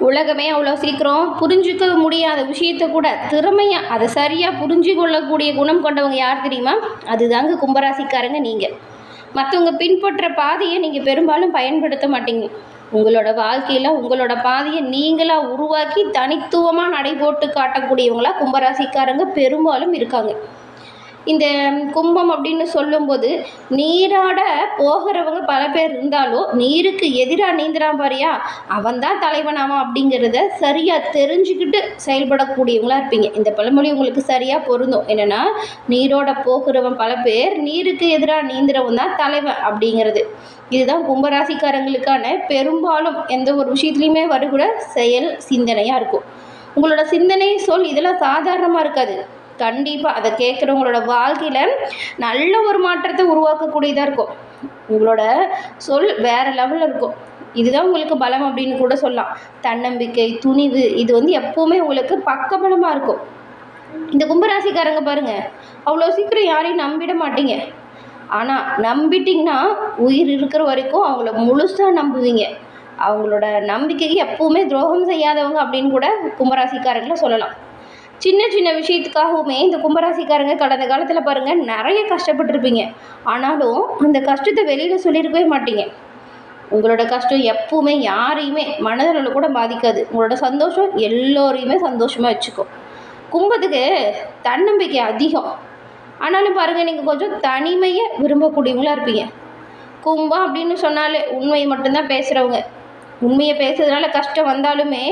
உலகமே அவ்வளோ சீக்கிரம் புரிஞ்சிக்க முடியாத விஷயத்த கூட திறமையாக அதை சரியாக புரிஞ்சு கொள்ளக்கூடிய குணம் கொண்டவங்க யார் தெரியுமா? அதுதாங்க கும்பராசிக்காரங்க. நீங்கள் மற்றவங்க பின்பற்ற பாதையை நீங்கள் பெரும்பாலும் பயன்படுத்த மாட்டீங்க. உங்களோட வாழ்க்கையில் உங்களோட பாதையை நீங்களாக உருவாக்கி தனித்துவமாக நடைபோட்டு காட்டக்கூடியவங்களா கும்பராசிக்காரங்க பெரும்பாலும் இருக்காங்க. இந்த கும்பம் அப்படின்னு சொல்லும்போது நீராட போகிறவங்க பல பேர் இருந்தாலும் நீருக்கு எதிராக நீந்துறான் பாரியா, அவன் தான் தலைவனாவான் அப்படிங்கிறத சரியாக தெரிஞ்சுக்கிட்டு செயல்படக்கூடியவங்களா இருப்பீங்க. இந்த பழமொழி உங்களுக்கு சரியாக பொருந்தும். என்னென்னா, நீரோட போகிறவன் பல பேர், நீருக்கு எதிராக நீந்துறவன் தான் தலைவன் அப்படிங்கிறது. இதுதான் கும்பராசிக்காரங்களுக்கான பெரும்பாலும் எந்த ஒரு விஷயத்துலையுமே வருகிற செயல் சிந்தனையாக இருக்கும். உங்களோட சிந்தனை சொல் இதெல்லாம் சாதாரணமாக இருக்காது. கண்டிப்பாக அதை கேட்குறவங்களோட வாழ்க்கையில் நல்ல ஒரு மாற்றத்தை உருவாக்கக்கூடியதாக இருக்கும். உங்களோட சொல் வேறு லெவலில் இருக்கும். இதுதான் உங்களுக்கு பலம் அப்படின்னு கூட சொல்லலாம். தன்னம்பிக்கை, துணிவு, இது எப்போவுமே உங்களுக்கு பக்கபலமாக இருக்கும். இந்த கும்பராசிக்காரங்க பாருங்கள், அவ்வளோ சீக்கிரம் யாரையும் நம்பிட மாட்டீங்க. ஆனால் நம்பிட்டிங்கன்னா உயிர் இருக்கிற வரைக்கும் அவங்கள முழுசாக நம்புவீங்க. அவங்களோட நம்பிக்கைக்கு எப்போவுமே துரோகம் செய்யாதவங்க அப்படின்னு கூட கும்பராசிக்காரங்களை சொல்லலாம். சின்ன சின்ன விஷயத்துக்காகவுமே இந்த கும்பராசிக்காரங்க கடந்த காலத்தில் பாருங்கள் நிறைய கஷ்டப்பட்டுருப்பீங்க. ஆனாலும் அந்த கஷ்டத்தை வெளியில் சொல்லியிருக்கவே மாட்டீங்க. உங்களோட கஷ்டம் எப்பவுமே யாரையுமே மனதளவில் கூட பாதிக்காது. உங்களோட சந்தோஷம் எல்லோரையுமே சந்தோஷமாக வச்சுக்கும். கும்பத்துக்கு தன்னம்பிக்கை அதிகம். ஆனாலும் பாருங்கள், நீங்கள் கொஞ்சம் தனிமையை விரும்பக்கூடியவங்களா இருப்பீங்க. கும்பம் அப்படின்னு சொன்னாலே உண்மையை மட்டும்தான் பேசுகிறவங்க. உண்மையை பேசுறதுனால கஷ்டம் வந்தாலுமே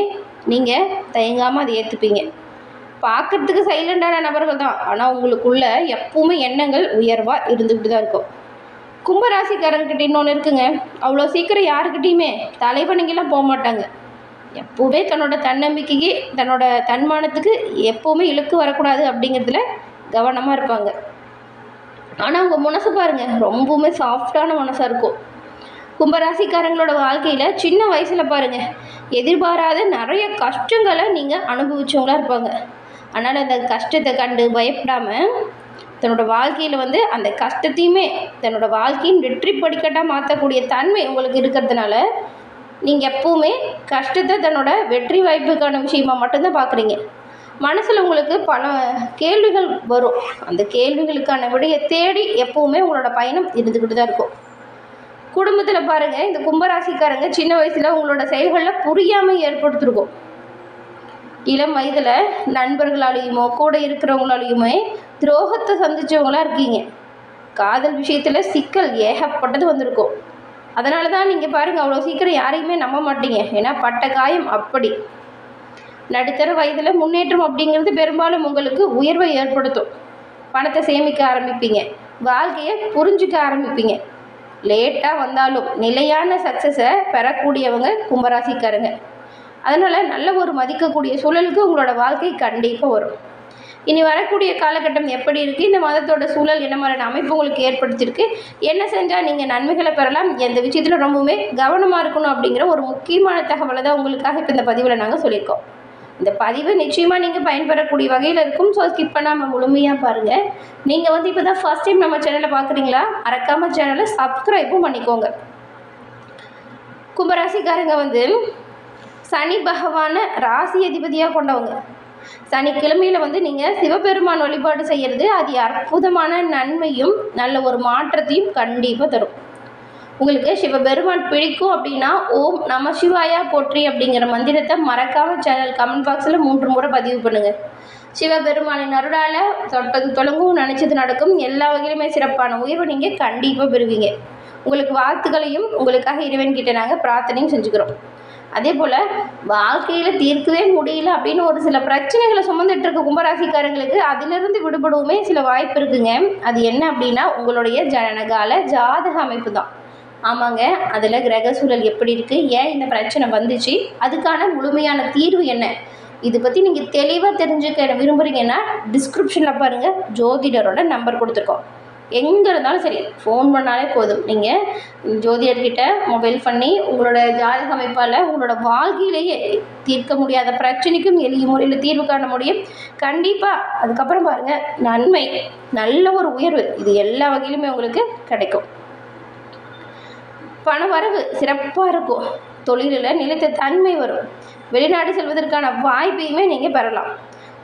நீங்கள் தயங்காமல் அதை ஏற்றுப்பீங்க. பார்க்குறதுக்கு சைலண்டான நபர்கள் தான், ஆனால் உங்களுக்குள்ள எப்பவுமே எண்ணங்கள் உயர்வாக இருந்துக்கிட்டு தான் இருக்கும். கும்பராசிக்காரங்கிட்ட இன்னொன்று இருக்குங்க, அவ்வளோ சீக்கிரம் யாருக்கிட்டையுமே தலைவணிங்கெல்லாம் போக மாட்டாங்க. எப்போவுமே தன்னோட தன்னம்பிக்கைக்கு, தன்னோட தன்மானத்துக்கு எப்போவுமே இழுக்கு வரக்கூடாது அப்படிங்கிறதுல கவனமாக இருப்பாங்க. ஆனால் அவங்க மனசு பாருங்கள், ரொம்பவுமே சாஃப்டான மனசாக இருக்கும். கும்பராசிக்காரங்களோட வாழ்க்கையில் சின்ன வயசில் பாருங்கள், எதிர்பாராத நிறைய கஷ்டங்களை நீங்கள் அனுபவிச்சவங்களா இருப்பாங்க. அதனால் அந்த கஷ்டத்தை கண்டு பயப்படாமல் தன்னோட வாழ்க்கையில் அந்த கஷ்டத்தையுமே தன்னோட வாழ்க்கையின் வெற்றி படிக்கட்டாக மாற்றக்கூடிய தன்மை உங்களுக்கு இருக்கிறதுனால நீங்கள் எப்போவுமே கஷ்டத்தை தன்னோட வெற்றி வாய்ப்புக்கான விஷயமாக மட்டும்தான் பார்க்குறீங்க. மனசில் உங்களுக்கு பல கேள்விகள் வரும். அந்த கேள்விகளுக்கான விடையை தேடி எப்போவுமே உங்களோட பயணம் இருந்துக்கிட்டு தான் இருக்கும். குடும்பத்தில் பாருங்கள், இந்த கும்பராசிக்காரங்க சின்ன வயசில் உங்களோட செயல்களில் புரியாமல் ஏற்படுத்திருக்கும். இளம் வயதில் நண்பர்களாலேயுமோ கூட இருக்கிறவங்களாலேயுமே துரோகத்தை சந்தித்தவங்களா இருக்கீங்க. காதல் விஷயத்தில் சிக்கல் ஏகப்பட்டது வந்திருக்கும். அதனால தான் நீங்கள் பாருங்கள், அவ்வளோ சீக்கிரம் யாரையுமே நம்ப மாட்டீங்க. ஏன்னா பட்ட காயம் அப்படி. நடுத்தர வயதில் முன்னேற்றம் அப்படிங்கிறது பெரும்பாலும் உங்களுக்கு உயர்வை ஏற்படுத்தும். பணத்தை சேமிக்க ஆரம்பிப்பீங்க, வாழ்க்கையை புரிஞ்சிக்க ஆரம்பிப்பீங்க. லேட்டாக வந்தாலும் நிலையான சக்ஸஸை பெறக்கூடியவங்க கும்பராசிக்காரங்க. அதனால் நல்ல ஒரு மதிக்கக்கூடிய சூழலுக்கு உங்களோட வாழ்க்கை கண்டிப்பாக வரும். இனி வரக்கூடிய காலகட்டம் எப்படி இருக்குது, இந்த மதத்தோட சூழல் என்ன மாதிரியான அமைப்பு உங்களுக்கு ஏற்படுத்தியிருக்கு, என்ன செஞ்சால் நீங்கள் நன்மைகளை பெறலாம், எந்த விஷயத்தில் ரொம்பவுமே கவனமாக இருக்கணும் அப்படிங்கிற ஒரு முக்கியமான தகவலை தான் உங்களுக்காக இப்போ இந்த பதிவில் நாங்கள் சொல்லியிருக்கோம். இந்த பதிவு நிச்சயமாக நீங்கள் பயன்பெறக்கூடிய வகையில் இருக்கும். ஸோ ஸ்கிப் பண்ணாமல் முழுமையாக பாருங்கள். நீங்கள் இப்போ தான் ஃபர்ஸ்ட் டைம் நம்ம சேனலை பார்க்குறீங்களா, மறக்காமல் சேனலை சப்ஸ்கிரைபும் பண்ணிக்கோங்க. கும்பராசிக்காரங்க சனி பகவானை ராசி அதிபதியாக கொண்டவங்க. சனிக்கிழமையில் நீங்கள் சிவபெருமான் வழிபாடு செய்கிறது அது அற்புதமான நன்மையும் நல்ல ஒரு மாற்றத்தையும் கண்டிப்பாக தரும். உங்களுக்கு சிவபெருமான் பிடிக்கும் அப்படின்னா ஓம் நம சிவாயா போற்றி அப்படிங்கிற மந்திரத்தை மறக்காமல் சேனல் கமெண்ட் பாக்ஸில் 3 முறை பதிவு பண்ணுங்கள். சிவபெருமானின் அருளால் தொட்டது தொடங்கும், நினச்சது நடக்கும், எல்லா வகையிலுமே சிறப்பான உயர்வை நீங்கள் கண்டிப்பாக பெறுவீங்க. உங்களுக்கு வாழ்த்துக்களையும் உங்களுக்காக இறைவன்கிட்ட நாங்கள் பிரார்த்தனையும் செஞ்சுக்கிறோம். அதே போல் வாழ்க்கையில் தீர்க்கவே முடியல அப்படின்னு ஒரு சில பிரச்சனைகளை சுமந்துட்டு இருக்க கும்பராசிக்காரங்களுக்கு அதிலிருந்து விடுபடவுமே சில வாய்ப்பு இருக்குங்க. அது என்ன அப்படின்னா உங்களுடைய ஜனனகால ஜாதக அமைப்பு தான். ஆமாங்க, அதில் கிரக சூழல் எப்படி இருக்குது, ஏன் இந்த பிரச்சனை வந்துச்சு, அதுக்கான முழுமையான தீர்வு என்ன, இதை பற்றி நீங்கள் தெளிவாக தெரிஞ்சுக்க விரும்புகிறீங்கன்னா டிஸ்கிரிப்ஷனில் பாருங்கள், ஜோதிடரோட நம்பர் கொடுத்துருக்கோம். எங்கே இருந்தாலும் சரி ஃபோன் பண்ணாலே போதும். நீங்கள் ஜோதிடர்கிட்ட மொபைல் பண்ணி உங்களோட ஜாதக அமைப்பால் உங்களோட வாழ்க்கையிலேயே தீர்க்க முடியாத பிரச்சனைக்கும் எளிய முறையில் தீர்வு காண முடியும். கண்டிப்பாக அதுக்கப்புறம் பாருங்கள், நன்மை, நல்ல ஒரு உயர்வு, இது எல்லா வகையிலுமே உங்களுக்கு கிடைக்கும். பண வரவு சிறப்பாக இருக்கும். தொழிலில் நிலைத்த தன்மை வரும். வெளிநாடு செல்வதற்கான வாய்ப்பையுமே நீங்கள் பெறலாம்.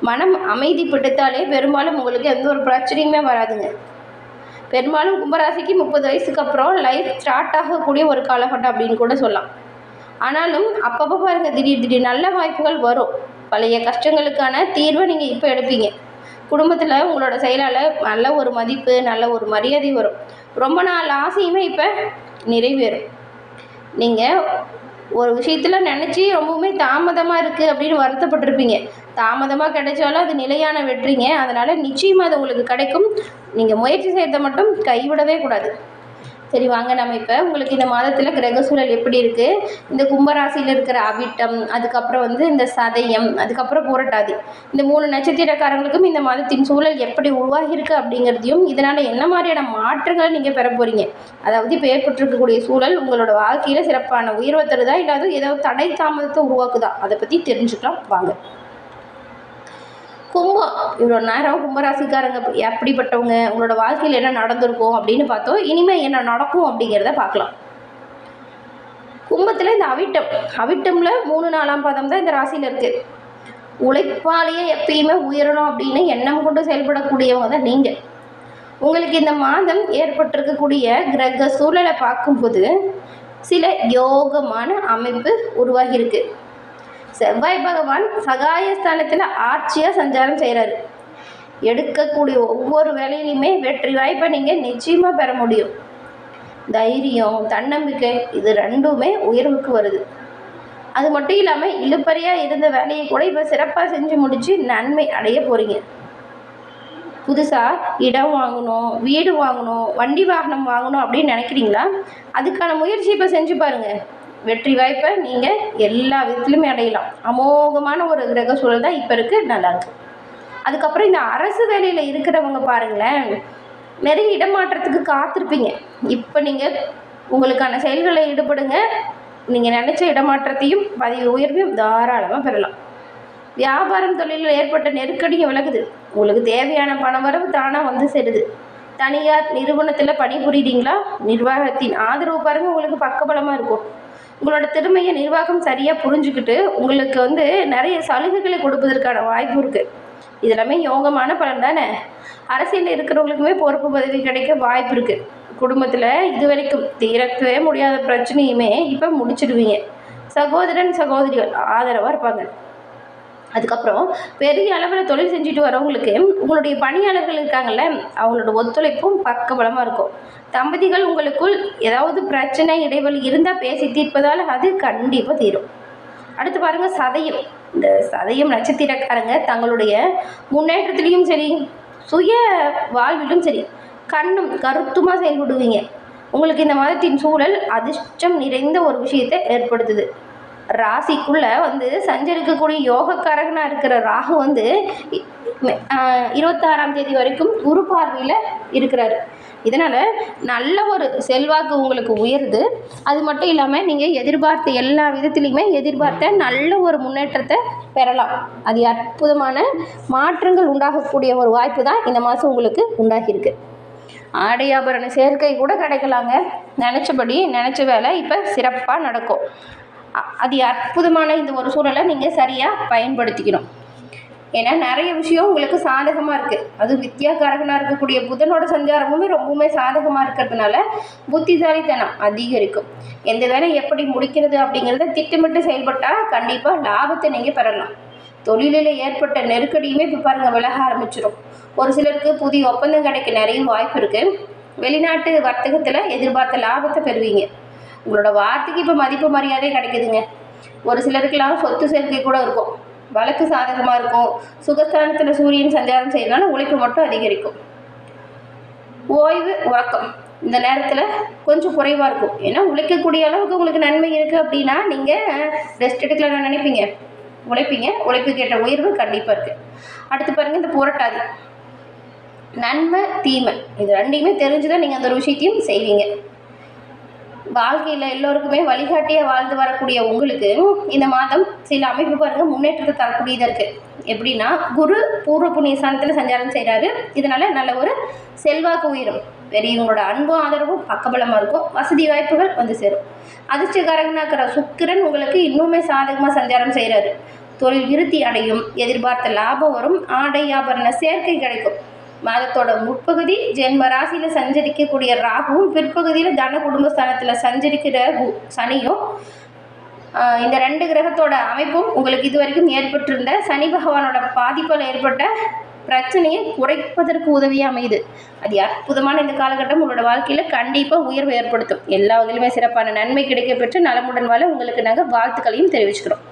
மனம் அமைதிப்பட்டுத்தாலே பெரும்பாலும் உங்களுக்கு எந்த ஒரு பிரச்சனையுமே வராதுங்க. பெரும்பாலும் கும்பராசிக்கு 30 வயசுக்கு அப்புறம் லைஃப் ஸ்டார்ட் ஆகக்கூடிய ஒரு காலகட்டம் அப்படின்னு கூட சொல்லலாம். ஆனாலும் அப்பப்போ பாருங்கள், திடீர் நல்ல வாய்ப்புகள் வரும். பழைய கஷ்டங்களுக்கான தீர்வை நீங்கள் இப்போ எடுப்பீங்க. குடும்பத்தில் உங்களோட செயலால் நல்ல ஒரு மதிப்பு, நல்ல ஒரு மரியாதை வரும். ரொம்ப நாள் ஆசையுமே இப்போ நிறைவேறும். நீங்கள் ஒரு விஷயத்தில் நினச்சி ரொம்பவுமே தாமதமாக இருக்குது அப்படின்னு வருத்தப்பட்டிருப்பீங்க. தாமதமாக கிடைச்சாலும் அது நிலையான வெற்றிங்க. அதனால் நிச்சயமாக அது உங்களுக்கு கிடைக்கும். நீங்கள் முயற்சி செய்கிறத மட்டும் கைவிடவே கூடாது. சரி, வாங்க நம்ம இப்போ உங்களுக்கு இந்த மாதத்தில் கிரக சூழல் எப்படி இருக்குது, இந்த கும்பராசியில் இருக்கிற அவிட்டம், அதுக்கப்புறம் இந்த சதயம், அதுக்கப்புறம் புரட்டாதி, இந்த 3 நட்சத்திரக்காரங்களுக்கும் இந்த மாதத்தின் சூழல் எப்படி உருவாகியிருக்கு அப்படிங்கிறதையும், இதனால் என்ன மாதிரியான மாற்றங்களை நீங்கள் பெற போகிறீங்க, அதாவது இப்போ ஏற்பட்டிருக்கக்கூடிய சூழல் உங்களோட வாழ்க்கையில் சிறப்பான உயர்வை தருதா, இல்லாத ஏதாவது தடை தாமதத்தை உருவாக்குதா, அதை பற்றி தெரிஞ்சுக்கலாம் வாங்க. கும்பம், இவ்வளோ நேரம் கும்பராசிக்காரங்க எப்படிப்பட்டவங்க, உங்களோட வாழ்க்கையில் என்ன நடந்திருக்கும் அப்படின்னு பார்த்தோம். இனிமேல் என்ன நடக்கும் அப்படிங்கிறத பார்க்கலாம். கும்பத்தில் இந்த அவிட்டமில் 3, 4ஆம் பாதம் தான் இந்த ராசியில் இருக்குது. உழைப்பாலேயே எப்பயுமே உயரணும் அப்படின்னு எண்ணம் கொண்டு செயல்படக்கூடியவங்க தான் நீங்கள். உங்களுக்கு இந்த மாதம் ஏற்பட்டிருக்கக்கூடிய கிரக சூழலை பார்க்கும்போது சில யோகமான அமைப்பு உருவாகியிருக்கு. செவ்வாய் பகவான் சகாயஸ்தானத்தில் ஆட்சியாக சஞ்சாரம் செய்கிறாரு. எடுக்கக்கூடிய ஒவ்வொரு வேலையிலையுமே வெற்றி வாய்ப்பை நீங்கள் நிச்சயமாக பெற முடியும். தைரியம், தன்னம்பிக்கை, இது ரெண்டுமே உயர்வுக்கு வருது. அது மட்டும் இல்லாமல் இழுப்பறியாக இருந்த வேலையை கூட இப்போ சிறப்பாக செஞ்சு முடித்து நன்மை அடைய போகிறீங்க. புதுசாக இடம் வாங்கணும், வீடு வாங்கணும், வண்டி வாகனம் வாங்கணும் அப்படின்னு நினைக்கிறீங்களா? அதுக்கான முயற்சி இப்போ செஞ்சு பாருங்கள். வெற்றி வாய்ப்பை நீங்கள் எல்லா விதத்துலையுமே அடையலாம். அமோகமான ஒரு கிரக சூழல் தான் இப்போ இருக்குது, நல்லாயிருக்கு. அதுக்கப்புறம் இந்த அரசு வேலையில் இருக்கிறவங்க பாருங்களேன், நிறைய இடமாற்றத்துக்கு காத்திருப்பீங்க. இப்போ நீங்கள் உங்களுக்கான செயல்களில் ஈடுபடுங்க. நீங்கள் நினச்ச இடமாற்றத்தையும் பதவி உயர்வையும் தாராளமாக பெறலாம். வியாபாரம் தொழிலில் ஏற்பட்ட நெருக்கடியும் விலகுது. உங்களுக்கு தேவையான பணவரவு தானாக வந்து சேருது. தனியார் நிறுவனத்தில் பணிபுரியுறீங்களா? நிர்வாகத்தின் ஆதரவு பாருங்கள் உங்களுக்கு பக்கபலமாக இருக்கும். உங்களோட திறமையை நிர்வாகம் சரியாக புரிஞ்சுக்கிட்டு உங்களுக்கு நிறைய சலுகைகளை கொடுப்பதற்கான வாய்ப்பு இருக்குது. இதெல்லாமே யோகமான பலன் தானே. அரசியலில் இருக்கிறவங்களுக்குமே பொறுப்பு பதவி கிடைக்க வாய்ப்பு இருக்குது. குடும்பத்தில் இது வரைக்கும் தீரக்கவே முடியாத பிரச்சனையுமே இப்போ முடிச்சிடுவீங்க. சகோதரன் சகோதரிகள் ஆதரவாக இருப்பாங்க. அதுக்கப்புறம் பெரிய அளவில் தொழில் செஞ்சுட்டு வரவங்களுக்கு உங்களுடைய பணியாளர்கள் இருக்காங்கள்ல, அவங்களோட ஒத்துழைப்பும் பக்கபலமாக இருக்கும். தம்பதிகள் உங்களுக்குள் ஏதாவது பிரச்சனை இடைவெளி இருந்தால் பேசி தீர்ப்பதால் அது கண்டிப்பாக தீரும். அடுத்து பாருங்கள் சதயம். இந்த சதயம் நட்சத்திரக்காரங்க தங்களுடைய முன்னேற்றத்துலேயும் சரி, சுய வாழ்விலும் சரி, கண்ணும் கருத்துமாக செயல்படுவீங்க. உங்களுக்கு இந்த மாதத்தின் சூழல் அதிர்ஷ்டம் நிறைந்த ஒரு விஷயத்தை ஏற்படுத்துது. ராசிக்குள்ளே சஞ்சரிக்கக்கூடிய யோகக்காரகனாக இருக்கிற ராகு 26ஆம் தேதி வரைக்கும் குரு பார்வையில் இருக்கிறாரு. இதனால் நல்ல ஒரு செல்வாக்கு உங்களுக்கு உயருது. அது மட்டும் இல்லாமல் நீங்கள் எதிர்பார்த்த எல்லா விதத்துலேயுமே எதிர்பார்த்த நல்ல ஒரு முன்னேற்றத்தை பெறலாம். அது அற்புதமான மாற்றங்கள் உண்டாகக்கூடிய ஒரு வாய்ப்பு தான் இந்த மாதம் உங்களுக்கு உண்டாகியிருக்கு. ஆடை ஆபரண சேர்க்கை கூட கிடைக்கலாங்க. நினச்சபடி நினச்ச வேலை இப்போ சிறப்பாக நடக்கும். அது அற்புதமான இந்த ஒரு சூழலை நீங்கள் சரியாக பயன்படுத்திக்கணும். ஏன்னா நிறைய விஷயம் உங்களுக்கு சாதகமாக இருக்குது. அது வித்யாகாரகனாக இருக்கக்கூடிய புதனோட சஞ்சாரமுமே ரொம்பவுமே சாதகமாக இருக்கிறதுனால புத்திசாலித்தனம் அதிகரிக்கும். எந்த வேலையை எப்படி முடிக்கிறது அப்படிங்கிறத திட்டமிட்டு செயல்பட்டால் கண்டிப்பாக லாபத்தை நீங்கள் பெறலாம். தொழிலில் ஏற்பட்ட நெருக்கடியுமே இப்போ பாருங்கள் விலக ஆரம்பிச்சிடும். ஒரு சிலருக்கு புதிய ஒப்பந்தம் கிடைக்க நிறைய வாய்ப்பு இருக்குது. வெளிநாட்டு வர்த்தகத்தில் எதிர்பார்த்த லாபத்தை பெறுவீங்க. உங்களோட வார்த்தைக்கு இப்போ மதிப்பு மரியாதை கிடைக்குதுங்க. ஒரு சிலருக்கெல்லாம் சொத்து சேர்க்கை கூட இருக்கும். வழக்கு சாதகமாக இருக்கும். சுகஸ்தானத்தில் சூரியன் சஞ்சாரம் செய்யறதுனால உழைப்பு மட்டும் அதிகரிக்கும். ஓய்வு உறக்கம் இந்த நேரத்தில் கொஞ்சம் குறைவாக இருக்கும். ஏன்னா உழைக்கக்கூடிய அளவுக்கு உங்களுக்கு நன்மை இருக்குது அப்படின்னா நீங்கள் ரெஸ்ட் எடுக்கலாம்னு நினைப்பீங்க, உழைப்பீங்க. உழைப்புக்கு ஏற்ற உயர்வு கண்டிப்பாக இருக்குது. அடுத்து பாருங்கள் இந்த புரட்டாதி. நன்மை தீமை இது ரெண்டையுமே தெரிஞ்சு தான் நீங்கள் அந்த ஒரு விஷயத்தையும் செய்வீங்க. வாழ்க்கையில் எல்லோருக்குமே வழிகாட்டியாக வாழ்ந்து வரக்கூடிய உங்களுக்கு இந்த மாதம் சில அமைப்பு பாருங்கள் முன்னேற்றத்தை தரக்கூடியதாக இருக்குது. எப்படின்னா குரு பூர்வ புண்ணிய ஸ்தானத்தில் சஞ்சாரம் செய்கிறாரு. இதனால் நல்ல ஒரு செல்வாக்கு உயரும். பெரியவங்களோட அன்பும் ஆதரவும் பக்கபலமாக இருக்கும். வசதி வாய்ப்புகள் வந்து சேரும். அதிர்ஷ்டக்காரகனாக இருக்கிற சுக்கிரன் உங்களுக்கு இன்னுமே சாதகமாக சஞ்சாரம் செய்கிறாரு. தொழில் விருத்தி அடையும். எதிர்பார்த்த லாபம் வரும். ஆடை ஆபரண சேர்க்கை கிடைக்கும். மாதத்தோட முற்பகுதி ஜென்ம ராசியில் சஞ்சரிக்கக்கூடிய ராகுவும், பிற்பகுதியில் தன குடும்பஸ்தானத்தில் சஞ்சரிக்கிற சனியும், இந்த 2 கிரகத்தோட அமைப்பும் உங்களுக்கு இது வரைக்கும் ஏற்பட்டிருந்த சனி பகவானோட பாதிப்பால் ஏற்பட்ட பிரச்சனையை குறைப்பதற்கு உதவியாக அமையுது. அது அற்புதமான இந்த காலகட்டம் உங்களோட வாழ்க்கையில் கண்டிப்பாக உயர்வு ஏற்படுத்தும். எல்லா வகையிலுமே சிறப்பான நன்மை கிடைக்கப்பெற்று நலமுடன் வாழ உங்களுக்கு நாங்கள் வாழ்த்துக்களையும் தெரிவிச்சுக்கிறோம்.